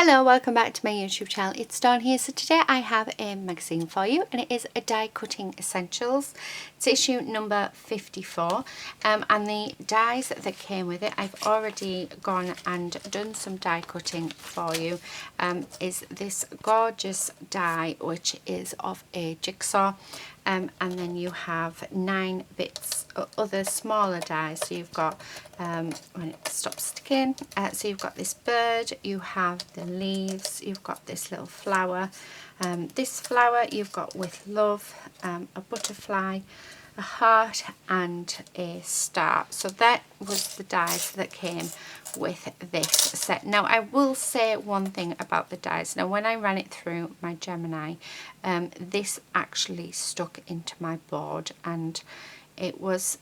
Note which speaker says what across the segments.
Speaker 1: Hello, welcome back to my YouTube channel. It's Dawn here. So today I have a magazine for you, and it is a Die Cutting Essentials. It's issue number 54, and the dies that came with it, I've already gone and done some die cutting for you. Is this gorgeous die, which is of a jigsaw. And then you have 9 bits of other smaller dies. So you've got, when it stops sticking, so you've got this bird, you have the leaves, you've got this little flower. This flower you've got with love, a butterfly, a heart and a star. So that was the dies that came with this set. Now I will say one thing about the dies. Now when I ran it through my Gemini, this actually stuck into my board, and it was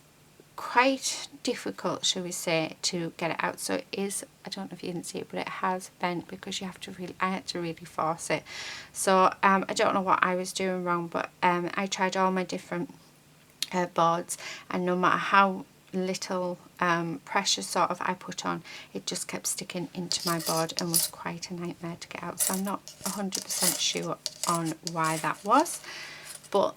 Speaker 1: quite difficult, shall we say, to get it out. So it is, I don't know if you can see it, but it has bent because you have to really, I had to really force it. So I don't know what I was doing wrong, but I tried all my different boards, and no matter how little pressure sort of I put on, it just kept sticking into my board and was quite a nightmare to get out. So I'm not 100% sure on why that was, but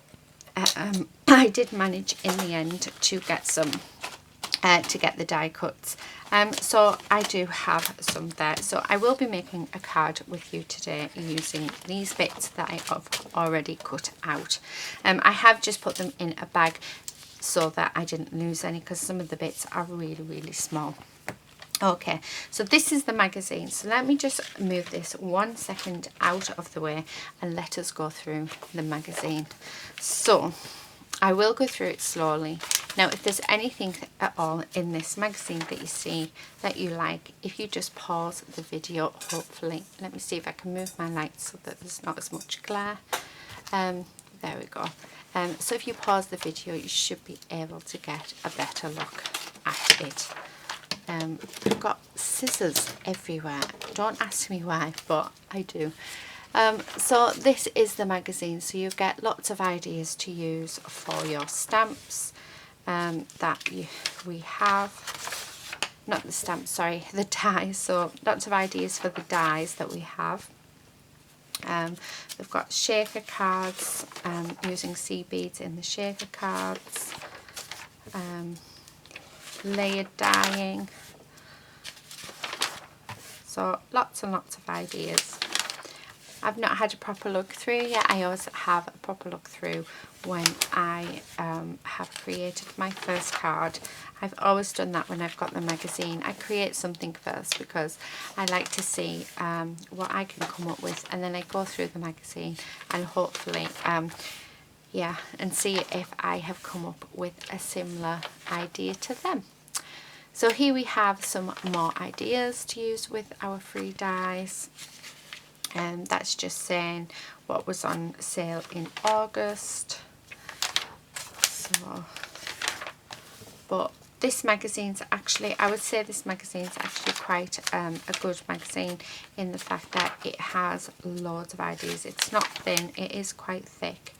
Speaker 1: I did manage in the end to get some to get the die cuts. So I do have some there. So I will be making a card with you today using these bits that I have already cut out. I have just put them in a bag so that I didn't lose any, because some of the bits are really small. Okay, so this is the magazine. So let me just move this 1 second out of the way and let us go through the magazine. So I will go through it slowly. Now if there's anything at all in this magazine that you see that you like, if you just pause the video, hopefully, let me see if I can move my light so that there's not as much glare. There we go. So if you pause the video, you should be able to get a better look at it. I've got scissors everywhere. Don't ask me why, but I do. So this is the magazine. So you get lots of ideas to use for your stamps that we have. Not the stamps, sorry, the dies. So lots of ideas for the dies that we have. We've got shaker cards, using sea beads in the shaker cards, layered dyeing, so lots and lots of ideas. I've not had a proper look through yet. I always have a proper look through when I have created my first card. I've always done that when I've got the magazine. I create something first because I like to see what I can come up with, and then I go through the magazine and hopefully yeah, and see if I have come up with a similar idea to them. So here we have some more ideas to use with our free dies. And that's just saying what was on sale in August. So, but this magazine's actually, I would say this magazine's actually quite a good magazine in the fact that it has loads of ideas. It's not thin, it is quite thick.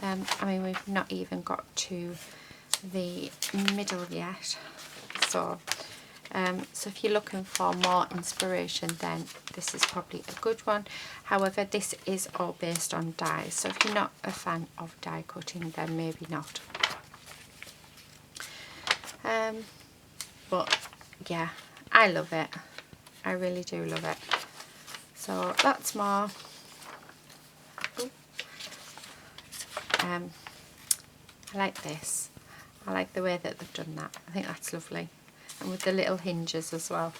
Speaker 1: I mean, we've not even got to the middle yet. So so if you're looking for more inspiration, then this is probably a good one. However, this is all based on dies, so if you're not a fan of die cutting, then maybe not. But yeah, I love it. I really do love it. So lots more. I like this. I like the way that they've done that. I think that's lovely. And with the little hinges as well.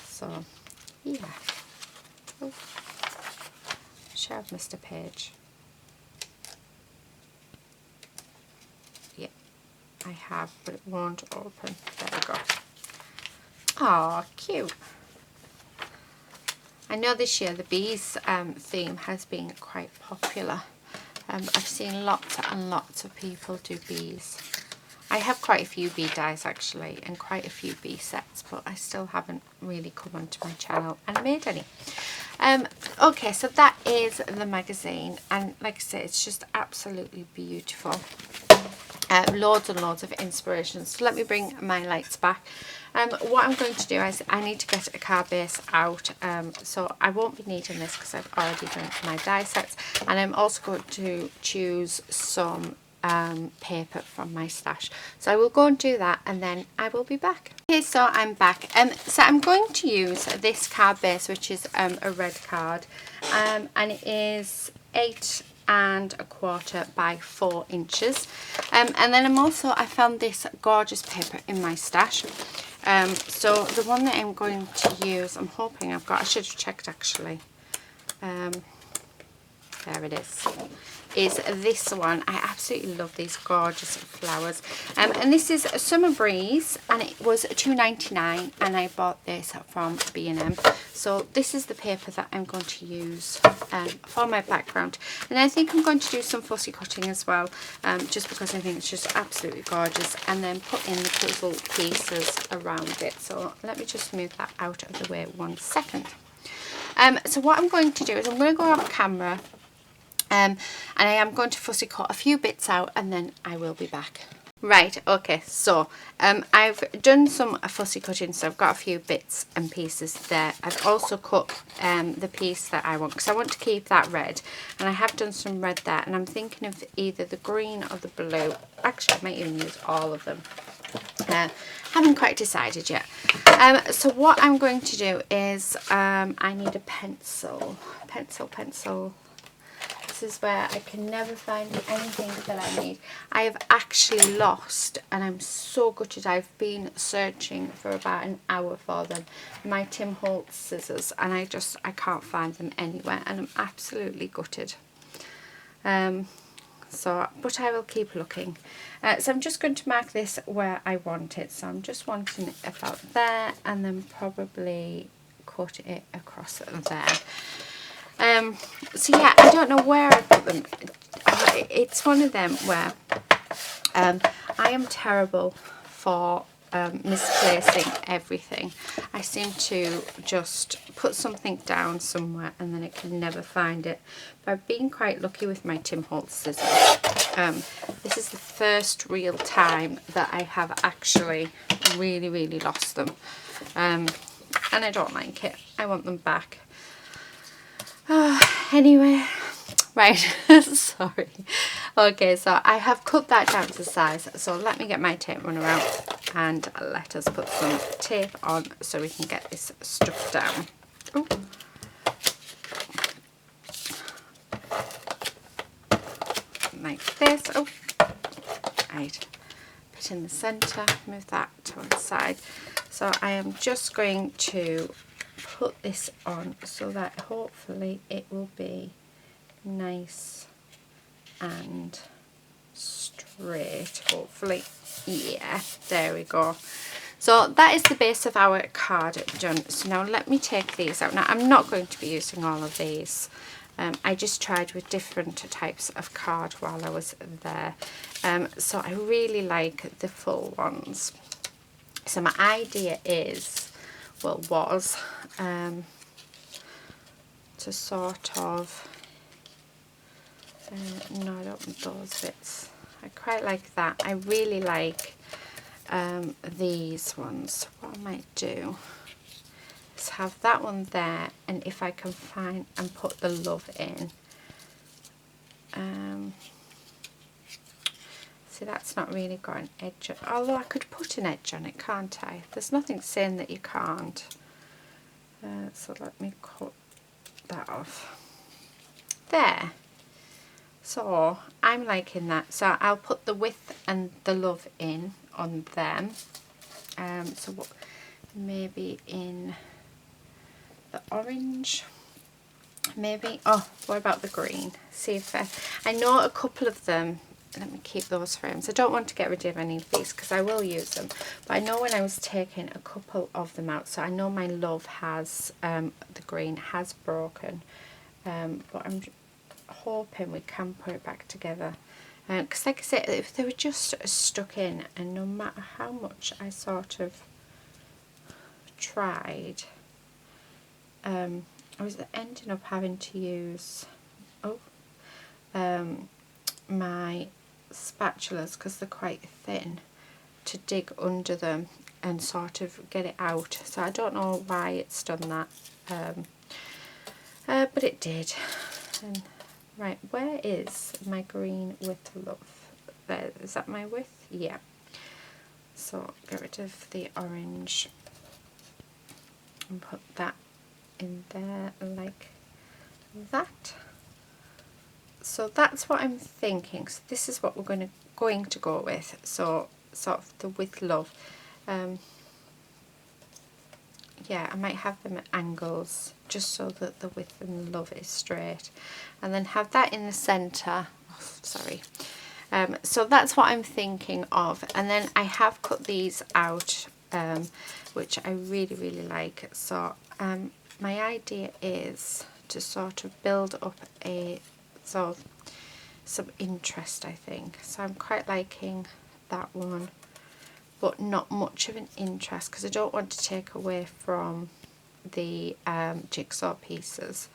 Speaker 1: So, yeah. Oh. Sure I've missed a page. Yeah, I have, but it won't open. There we go. Oh, cute. I know this year the bees theme has been quite popular. I've seen lots and lots of people do bees. I have quite a few bee dies actually, and quite a few bee sets, but I still haven't really come onto my channel and made any. Okay, so that is the magazine, and like I said, it's just absolutely beautiful. Loads and loads of inspiration. So let me bring my lights back. What I'm going to do is I need to get a card base out, so I won't be needing this because I've already done my die sets, and I'm also going to choose some paper from my stash. So I will go and do that, and then I will be back. Okay, so I'm back. So I'm going to use this card base, which is a red card, and it is 8¼ by 4 inches. And then I found this gorgeous paper in my stash. So the one that I'm going to use, I'm hoping I should have checked actually. There it is this one. I absolutely love these gorgeous flowers. And this is Summer Breeze, and it was £2.99, and I bought this from B&M. So this is the paper that I'm going to use for my background. And I think I'm going to do some fussy cutting as well, just because I think it's just absolutely gorgeous, and then put in the puzzle pieces around it. So let me just move that out of the way 1 second. So what I'm going to do is I'm going to go off camera, and I am going to fussy cut a few bits out, and then I will be back. Right, okay, so I've done some fussy cutting, so I've got a few bits and pieces there. I've also cut the piece that I want, because I want to keep that red, and I have done some red there, and I'm thinking of either the green or the blue. Actually, I might even use all of them. Haven't quite decided yet. So what I'm going to do is I need a pencil. This is where I can never find anything that I need. I have actually lost, and I'm so gutted, I've been searching for about an hour for them, my Tim Holtz scissors, and I can't find them anywhere, and I'm absolutely gutted. But I will keep looking. So I'm just going to mark this where I want it. So I'm just wanting it about there, and then probably cut it across there. So yeah, I don't know where I put them. It's one of them where I am terrible for misplacing everything. I seem to just put something down somewhere and then I can never find it. But I've been quite lucky with my Tim Holtz scissors. This is the first real time that I have actually really lost them. And I don't like it. I want them back. Anyway, right, sorry. Okay, so I have cut that down to size, so let me get my tape runner out and let us put some tape on so we can get this stuff down. Ooh. Like this. Oh, right, put in the centre, move that to one side. So I am just going to put this on so that hopefully it will be nice and straight, hopefully. Yeah, there we go. So that is the base of our card done. So now let me take these out. Now I'm not going to be using all of these. I just tried with different types of card while I was there. So I really like the full ones. So my idea is, well, was to sort of, no, I don't want those bits. I quite like that. I really like these ones. What I might do is have that one there, and if I can find and put the love in. See, that's not really got an edge, although I could put an edge on it, can't I? There's nothing saying that you can't. So let me cut that off. There. So I'm liking that. So I'll put the width and the love in on them. So what, maybe in the orange. Maybe, oh, what about the green? See if I know a couple of them. Let me keep those frames. I don't want to get rid of any of these because I will use them. But I know when I was taking a couple of them out, so I know my love has, the green has broken. But I'm hoping we can put it back together. Because like I said, if they were just stuck in, and no matter how much I sort of tried, I was ending up having to use, my spatulas, because they're quite thin, to dig under them and sort of get it out. So I don't know why it's done that, but it did. And, right, where is my green with love? There, is that my width? Yeah. So get rid of the orange and put that in there like that. So that's what I'm thinking. So this is what we're going to go with. So sort of the with love. Yeah, I might have them at angles just so that the width and love is straight, and then have that in the center. Oh, sorry. So that's what I'm thinking of, and then I have cut these out, which I really like. So my idea is to sort of build up some interest, I think. So I'm quite liking that one, but not much of an interest because I don't want to take away from the jigsaw pieces.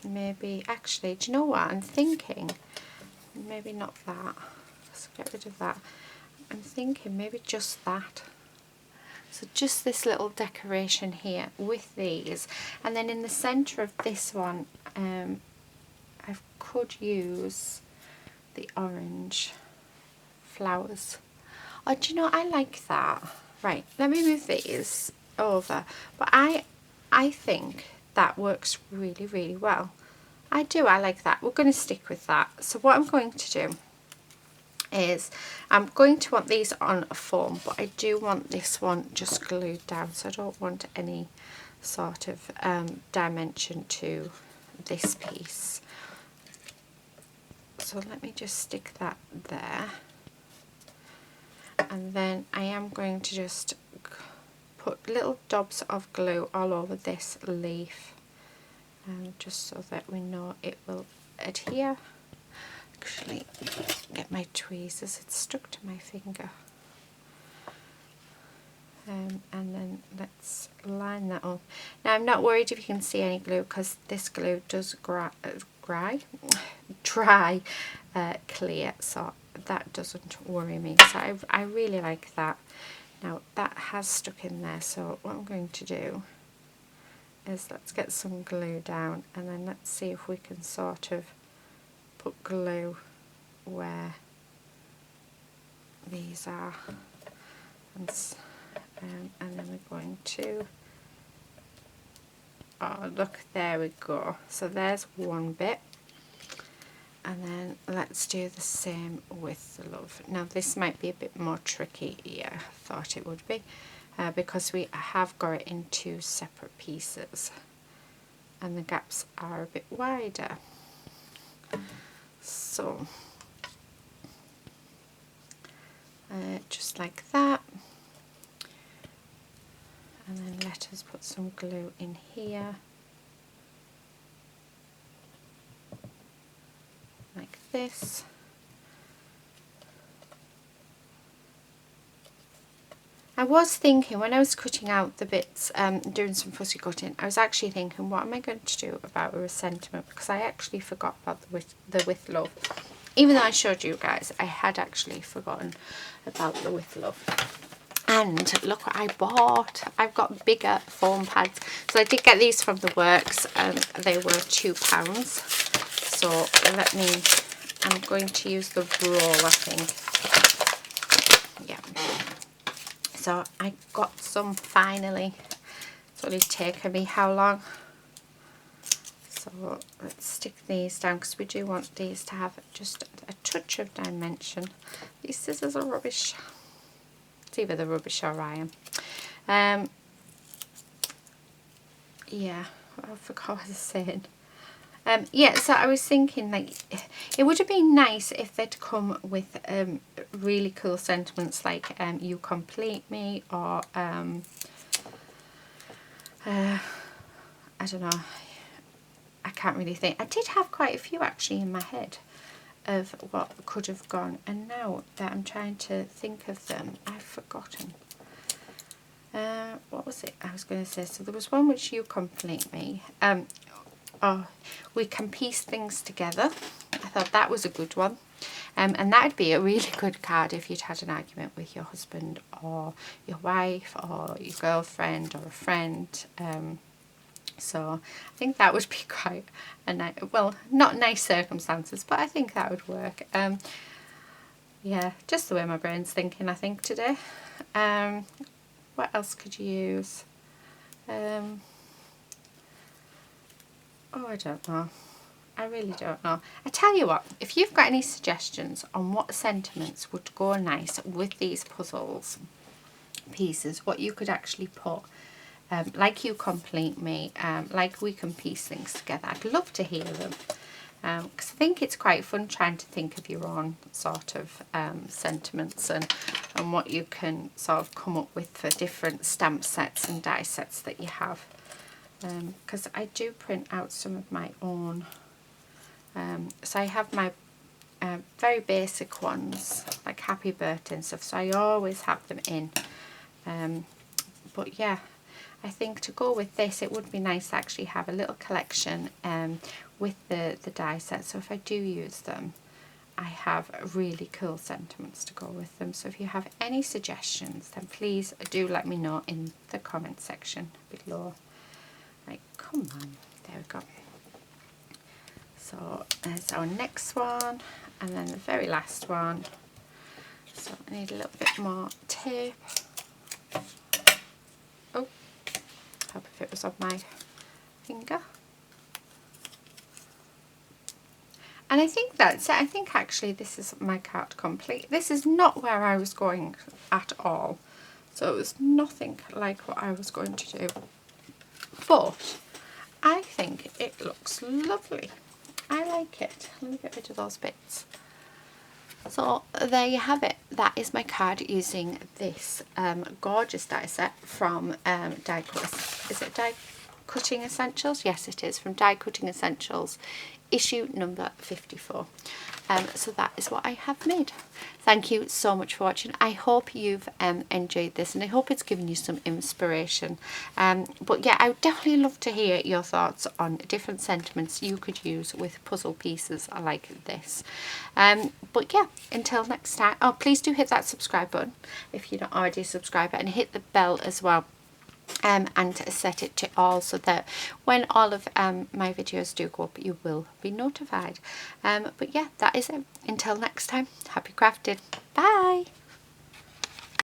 Speaker 1: Maybe, actually, do you know what I'm thinking? Maybe not that. Let's get rid of that. I'm thinking maybe just that. So just this little decoration here with these, and then in the centre of this one, I could use the orange flowers. Oh, do you know, I like that. Right, let me move these over. But I think that works really well. I like that. We're going to stick with that. So what I'm going to do is I'm going to want these on a foam, but I do want this one just glued down, so I don't want any sort of dimension to this piece. So let me just stick that there, and then I am going to just put little dobs of glue all over this leaf, just so that we know it will adhere. Actually, get my tweezers, it's stuck to my finger. And then let's line that up. Now I'm not worried if you can see any glue, because this glue does dry clear, so that doesn't worry me. So I really like that. Now that has stuck in there, so what I'm going to do is let's get some glue down, and then let's see if we can sort of put glue where these are, and then we're going to, oh look, there we go. So there's one bit, and then let's do the same with the love. Now this might be a bit more tricky. Yeah, I thought it would be, because we have got it in two separate pieces and the gaps are a bit wider. So just like that, and then let us put some glue in here like this. I was thinking when I was cutting out the bits, doing some fussy cutting, I was actually thinking, what am I going to do about a sentiment, because I actually forgot about the with love. Even though I showed you guys, I had actually forgotten about the with love. And look what I bought. I've got bigger foam pads. So I did get these from the works, and they were £2. So I'm going to use the roll, I think. Yeah. So I got some finally. It's only taken me how long? So let's stick these down, because we do want these to have just a touch of dimension. These scissors are rubbish. It's either the rubbish or I am. Yeah, I forgot what I was saying. Yeah, so I was thinking, like, it would have been nice if they'd come with really cool sentiments like you complete me, or I don't know, I can't really think. I did have quite a few actually in my head of what could have gone, and now that I'm trying to think of them, I've forgotten. What was it I was going to say? So there was one which you complete me. Oh, we can piece things together. I thought that was a good one. And that would be a really good card if you'd had an argument with your husband or your wife or your girlfriend or a friend. So I think that would be quite a nice, well, not nice circumstances, but I think that would work. Yeah, just the way my brain's thinking, I think, today. What else could you use? Oh, I don't know. I really don't know. I tell you what, if you've got any suggestions on what sentiments would go nice with these puzzles pieces, what you could actually put, like you complete me, like we can piece things together, I'd love to hear them. Because I think it's quite fun trying to think of your own sort of sentiments and what you can sort of come up with for different stamp sets and die sets that you have. Because I do print out some of my own. So I have my very basic ones, like Happy Birthday and stuff, so I always have them in. But yeah, I think to go with this, it would be nice to actually have a little collection with the die set. So if I do use them, I have really cool sentiments to go with them. So if you have any suggestions, then please do let me know in the comment section below. Right, come on, there we go. So there's our next one, and then the very last one. So I need a little bit more tape. Oh, hope if it was on my finger. And I think that's it. I think actually this is my card complete. This is not where I was going at all. So it was nothing like what I was going to do. But I think it looks lovely. I like it. Let me get rid of those bits. So there you have it. That is my card using this gorgeous die set from Die Cut. Is it Die Cutting Essentials? Yes, it is, from Die Cutting Essentials, issue number 54. So that is what I have made. Thank you so much for watching. I hope you've enjoyed this, and I hope it's given you some inspiration. But yeah, I would definitely love to hear your thoughts on different sentiments you could use with puzzle pieces like this. But yeah, until next time. Oh, please do hit that subscribe button if you're not already subscribed, and hit the bell as well. And set it to all, so that when all of my videos do go up, you will be notified. But yeah, that is it. Until next time, happy crafting. Bye.